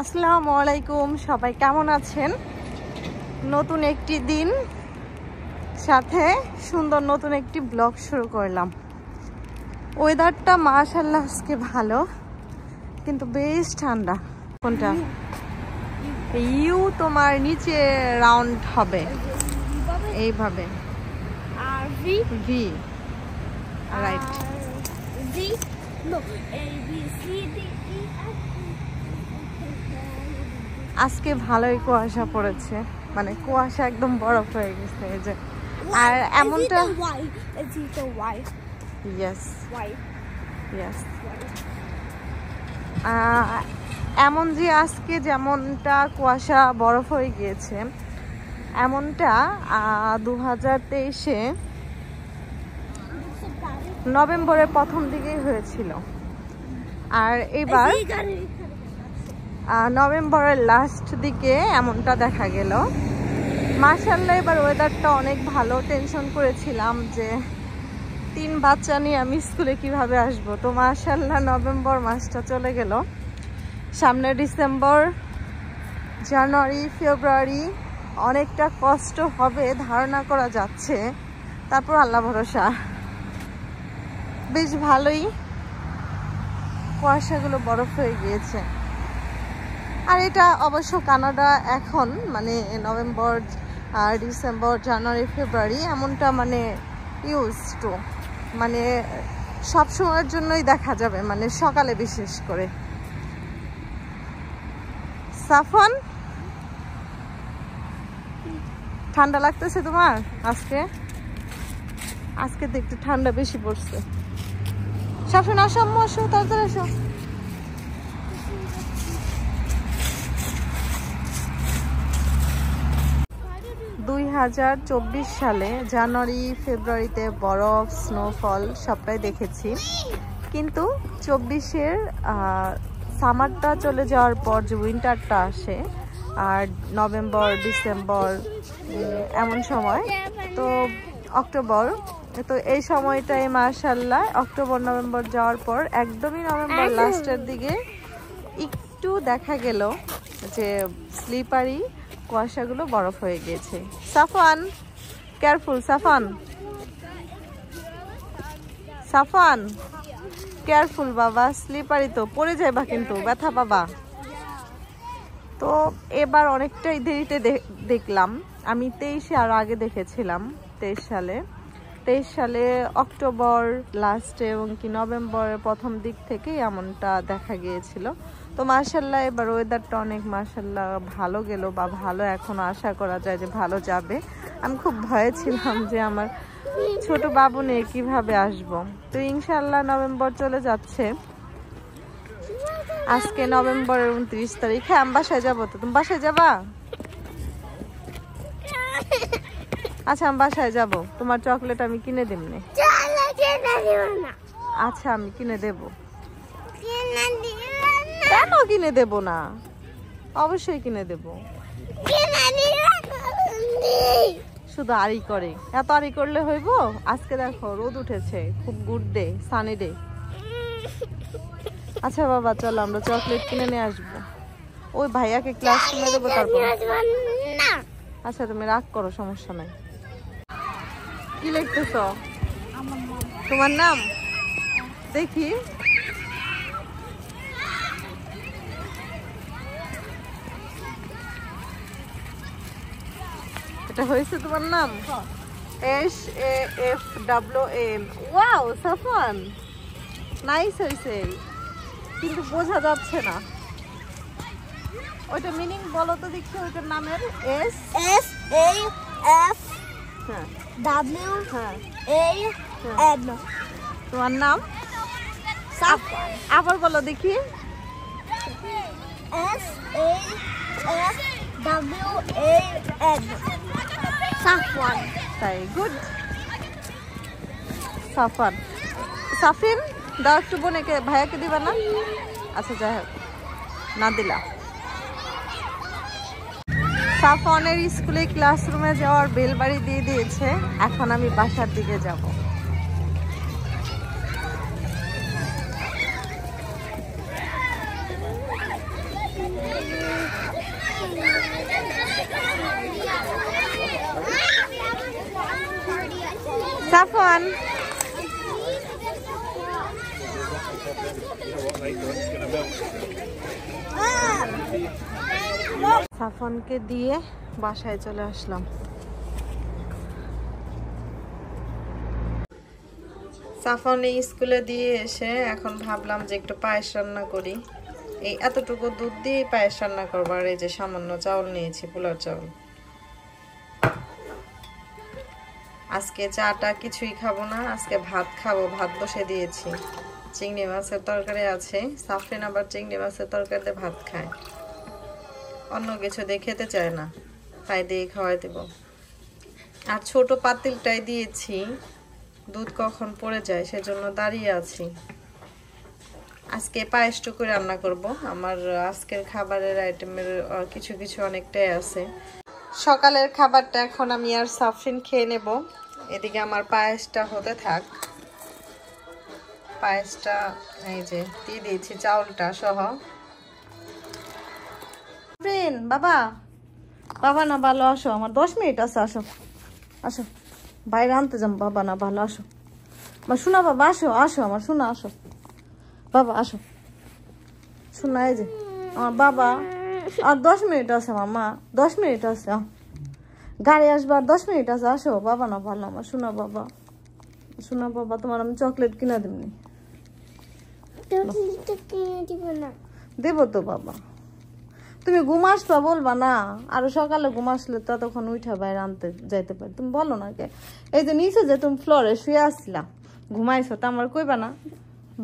আসসালামু আলাইকুম, সবাই কেমন আছেন? নতুন একটি দিন সাথে সুন্দর নতুন একটি ব্লগ শুরু করলাম। ওয়েদারটা মাশাআল্লাহ আজকে ভালো, কিন্তু বেশ ঠান্ডা। কোনটা ইউ তোমার নিচে রাউন্ড হবে এইভাবে, আর we write. We know A B C D E F. আজকে ভালোই কুয়াশা পড়েছে, মানে কুয়াশা একদম বরফ হয়ে গেছে এই যে। আর এমনটা ইয়েস ইয়েস এমন যে আজকে যেমনটা কুয়াশা বরফ হয়ে গিয়েছে, এমনটা 2023-এ নভেম্বরের প্রথম দিকেই হয়েছিল। আর এবার নভেম্বরের লাস্ট দিকে এমনটা দেখা গেল। মাশাআল্লাহ এবার ওয়েদারটা অনেক ভালো। টেনশন করেছিলাম যে 3 বাচ্চা নিয়ে আমি স্কুলে কিভাবে আসব, তো মাশাআল্লাহ নভেম্বর মাসটা চলে গেল। সামনে ডিসেম্বর, জানুয়ারি, ফেব্রুয়ারি অনেকটা কষ্ট হবে ধারণা করা যাচ্ছে, তারপর আল্লাহ ভরসা। বেশ ভালোই কুয়াশাগুলো বরফ হয়ে গিয়েছে। আর এটা অবশ্য কানাডা এখন মানে নভেম্বর, ডিসেম্বর, জানুয়ারি, ফেব্রুয়ারি এমনটা মানে ইউজ টু, মানে সব সময়ের জন্যই দেখা যাবে, মানে সকালে বিশেষ করে। সাফন, ঠান্ডা লাগতেছে তোমার? আজকে তো একটু ঠান্ডা বেশি পড়ছে। সাফন আসো, আম্মু আসো, তাড়াতাড়ি আসো। সালে জানুয়ারি ফেব্রুয়ারিতে বরফ, স্নোফল সবটাই দেখেছি, কিন্তু 24-এর সামারটা চলে যাওয়ার পর যে উইন্টারটা আসে, আর নভেম্বর, ডিসেম্বর এমন সময়, তো অক্টোবর, তো এই সময়টাই মাশাআল্লাহ অক্টোবর নভেম্বর যাওয়ার পর একদমই নভেম্বর লাস্টের দিকে একটু দেখা গেল যে স্লিপারি কুয়াশাগুলো বরফ হয়ে গিয়েছে। সাফান কেয়ারফুল, সাফান কেয়ারফুল বাবা, স্লিপারি তো পড়ে যাইবা কিন্তু ব্যথা পাবা। তো এবার অনেকটাই দেরিতে দেখলাম। আমি 23-এ আর আগে দেখেছিলাম, 23 সালে অক্টোবর লাস্টে এবং কি নভেম্বরের প্রথম দিক থেকেই এমনটা দেখা গিয়েছিল। তো মাশাআল্লাহ এবার ওয়েদারটা অনেক মাশাআল্লাহ ভালো গেল, বা ভালো এখনো আশা করা যায় যে ভালো যাবে। আমি খুব ভয়ে ছিলাম যে আমার ছোট বাবু নিয়ে কিভাবে আসব। তো ইনশাআল্লাহ নভেম্বর চলে যাচ্ছে। আজকে নভেম্বরের 29 তারিখ। হ্যাঁ, আমি বাসায় যাবো। তো তুমি বাসায় যাবা? আচ্ছা, আমি বাসায় যাব, তোমার চকলেট আমি কিনে দেবনি। আচ্ছা, আমি কিনে দেব। কেন কিনে দেব না? অবশ্যই কিনে দেব। শুধু আড়ি করে, এত আড়ি করলে হইব? আজকে দেখো রোদ উঠেছে, খুব গুড ডে, সানি ডে। আচ্ছা বাবা, চলো আমরা চকলেট কিনে নিয়ে আসবো। ওই ভাইয়াকে ক্লাসরুমে দেবো তারপর। আচ্ছা তুমি রাগ করো, সমস্যা নাই। কি লিখতেছ? তোমার নাম দেখি। এটা হয়েছে তোমার নাম? SAFWN। ওয়াও সাফান, নাইস হয়েছে, কিন্তু বোঝা যাচ্ছে না। ওইটা মিনিং বলো তো দেখি, ওইটার নামের। SAFWN। তোমার নাম আবার বলো দেখি। SAFWN। সাফওয়ান। তাই, গুড। সাফান, সাফিন দাও একটু, বোনেকে ভাইয়াকে দিবা না? আচ্ছা যাই হোক, না দিলা। সাফওয়ানের স্কুলে ক্লাসরুমে যাওয়ার বেল বাড়ি দিয়ে দিয়েছে। এখন আমি বাসার দিকে যাব। সাফওয়ান সাফওয়ানকে দিয়ে বাসায় চলে আসলাম। সাফওয়ান স্কুলে দিয়ে এসে এখন ভাবলাম যে একটু পায়েস রান্না করি। এই এতটুকু দুধ দিয়ে পায়েস রান্না করবো। আর এই যে সামান্য চাউল নিয়েছি, পোলার চাউল। আজকে চাটা কিছুই খাবো না, আজকে ভাত খাবো। ভাত বসে দিয়েছি, চিংড়ি মাছের তরকারি আছে। সাফরিন আবার চিংড়ি মাছের তরকারিতে ভাত খায়, অন্য কিছু দিয়ে খেতে চায় না, তাই দিয়ে খাওয়াই দেব। আর ছোট পাতিলটাই দিয়েছি, দুধ কখন পড়ে যায় সেজন্য দাঁড়িয়ে আছি। আজকে পায়েসটুকু রান্না করব। আমার আজকের খাবারের আইটেমের কিছু কিছু অনেকটাই আছে। সকালের খাবারটা এখন আমি আর সাফরিন খেয়ে নেব। এদিকে আমার পায়েসটা হতে থাক। পায়েসটা এই যে দিয়ে দিয়েছি চাউলটা সহ। সাফরিন বাবা, বাবা না ভালো, আসো, আমার 10 মিনিট আছে, আসো আসো, বাইরে আনতে যাম। বাবা না ভালো, আসো বা শোনা, বাবা আসো, আসো আমার শোনা, আসো বাবা, আসো শোনা। এই যে আমার বাবা, আর 10 মিনিট আছে আমার মা, 10 মিনিট আছে, গাড়ি আসবার 10 মিনিট আছে, আসো বাবা না ভালো, আমার শোনা বাবা, শোনা বাবা, তোমার আমি চকলেট কিনা দিবনি। দেব তো বাবা, তুমি ঘুমাসবা বলবা না, আর সকালে ঘুমাসলে ততক্ষণ উঠা বাইরে আনতে যাইতে পারি। তুমি বলো না কে? এই যে নিচে যে তুমি ফ্লোরে শুয়ে আসছিলা, ঘুমাইছো, তা আমার কইবা না?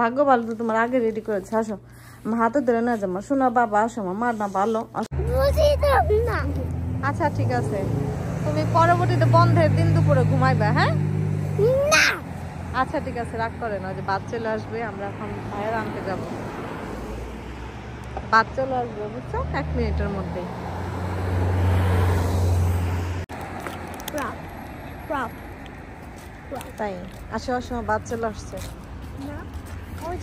ভাগ্য ভালো তো তোমার আগে রেডি করেছে। আসো আমার হাতে ধরে না যাবো, শোনা বাবা, আসো আমার মার না ভালো। আচ্ছা ঠিক আছে, তুমি পরবর্তীতে বন্ধের দিন দুপুরে ঘুমাইবা, হ্যাঁ? আচ্ছা ঠিক আছে, রাগ করে না, যে বাদ চলে আসবে, আমরা এখন ভাইয়ের আনতে যাবো। বাদ চলে আসবে বুঝছো, 1 মিনিটের মধ্যে। তাই আসো আসো, বাদ চলে আসছে। ওই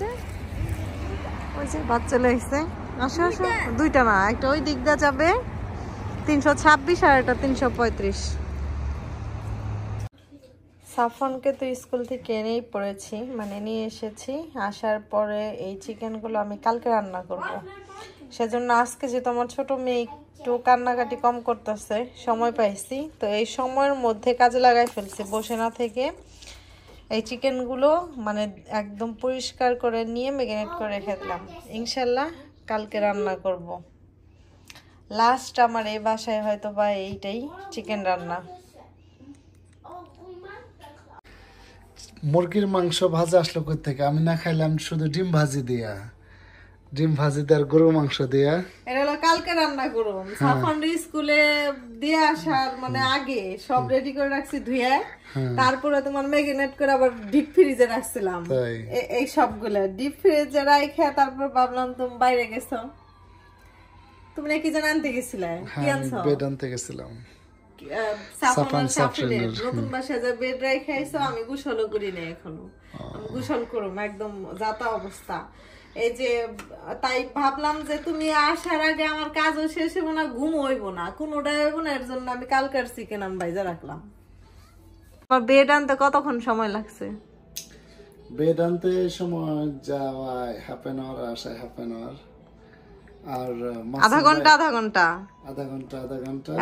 যে বাদ চলে আসছে, আসো আসো। দুইটা না, একটা ওই দিক দিয়ে যাবে 326 আর একটা 335। সাফনকে তো স্কুল থেকে এনেই পড়েছি, মানে নিয়ে এসেছি। আসার পরে এই চিকেনগুলো আমি কালকে রান্না করব। সেজন্য আজকে যে তোমার ছোট মেয়ে একটু কান্নাকাটি কম করতেছে, সময় পাইছি, তো এই সময়ের মধ্যে কাজে লাগাই ফেলছি বসে না থেকে। এই চিকেনগুলো মানে একদম পরিষ্কার করে নিয়ে ম্যারিনেট করে রেখে দিলাম। ইনশাল্লাহ কালকে রান্না করব। লাস্ট আমার এই বাসায় হয়তো বা এইটাই চিকেন রান্না। মুরগির মাংস ভাজা আসলো কই থেকে? আমি না খাইলাম শুধু ডিম ভাজি দিয়া, ডিম ভাজি দিয়ে আর গরুর মাংস দিয়া। এটা হলো কালকে রান্না করুন। সাফন স্কুলে দিয়ে আসার মানে আগে সব রেডি করে রাখছি ধুয়ে, তারপরে তোমার ম্যারিনেট করে আবার ডিপ ফ্রিজে রাখছিলাম। এই সবগুলো ডিপ ফ্রিজে রাখে তারপর ভাবলাম তুমি বাইরে গেছো, তুমি নাকি যেন আনতে গেছিলে, কি আনছো? বেড আনতে গেছিলাম। নতুন বাসায় যে বেড রেখে আইছো, আমি গোসলও করি না এখনো। আমি গোসল করুম, একদম যাতা অবস্থা। এই যে তাই ভাবলাম যে তুমি আসার আগে আমার কাজও শেষ হইব না, ঘুম হইব না, কোনোটাই হইব না, এর জন্য আমি কালকার চিকেন আমি বাইজা রাখলাম। আমার বেড আনতে কতক্ষণ সময় লাগছে? বেড আনতে সময় যাওয়ায় হাফ এন আওয়ার, আসায় হাফ এন আওয়ার, আর আধা ঘন্টা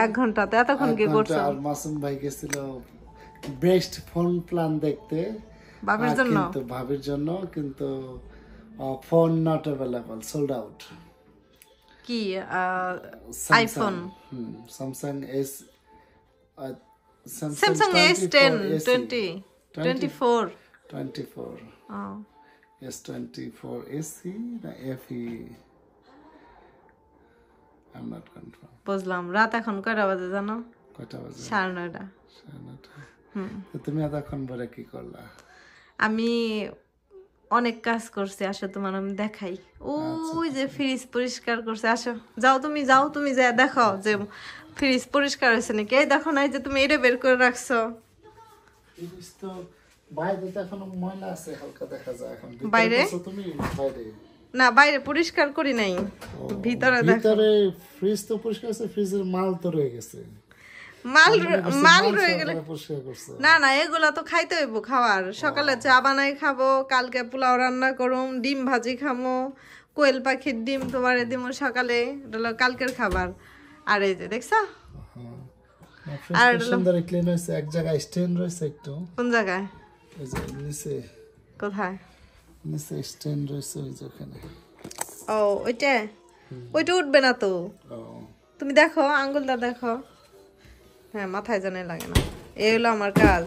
1 ঘন্টা। তো এতক্ষণ কি করছো? আর মাসুম ভাই গেছিল বেস্ট ফোন প্ল্যান দেখতে ভাবির জন্য, কিন্তু ভাবির জন্য, কিন্তু phone not available, sold out. কি iPhone? Samsung S, Samsung S10 24 S24 AC না FE, I'm not confirmed. বুঝলাম। রাত এখন কয়টা বাজে জানো? কয়টা বাজে? 9:30। তুমি এতক্ষণ পরে কি করলা? আমি অনেক কাজ করছি, আসো তোমার আমি দেখাই। ওই যে ফ্রিজ পরিষ্কার করছে, আসো যাও, তুমি যা দেখো যে ফ্রিজ পরিষ্কার হয়েছে নাকি। এই দেখো না, এই যে তুমি এটা বের করে রাখছো। ফ্রিজ তো বাইরে তো এখনো ময়লা আছে, হালকা দেখা যায়। এখন বাইরে তুমি বাইরে না, বাইরে পরিষ্কার করি নাই, ভিতরে দেখো। ভিতরে ফ্রিজ তো পরিষ্কার আছে, ফ্রিজের মাল তো রয়ে গেছে। মাল রয়ে গেলে পরিষ্কার করছো? না না, এগুলা তো খাইতে হইব খাওয়ার। সকালে চা বানাই খাবো, কালকে পোলাও রান্না করুম, ডিম ভাজি খামো, কোয়েল পাখির ডিম তোমারে দিমু সকালে, এটা হলো কালকের খাবার। আর এই যে দেখছো আর সুন্দর ক্লিন হয়েছে। এক জায়গায় স্টেন রয়েছে একটু। কোন জায়গায়? ওই যে নিচে, কোথায় নিচে স্টেন রয়েছে ওই যে ওখানে। ও ওইটা, ওইটা উঠবে না তো, ও তুমি দেখো আঙ্গুলটা দেখো। হ্যাঁ মাথায় জানে লাগে না, এই হলো আমার কাজ।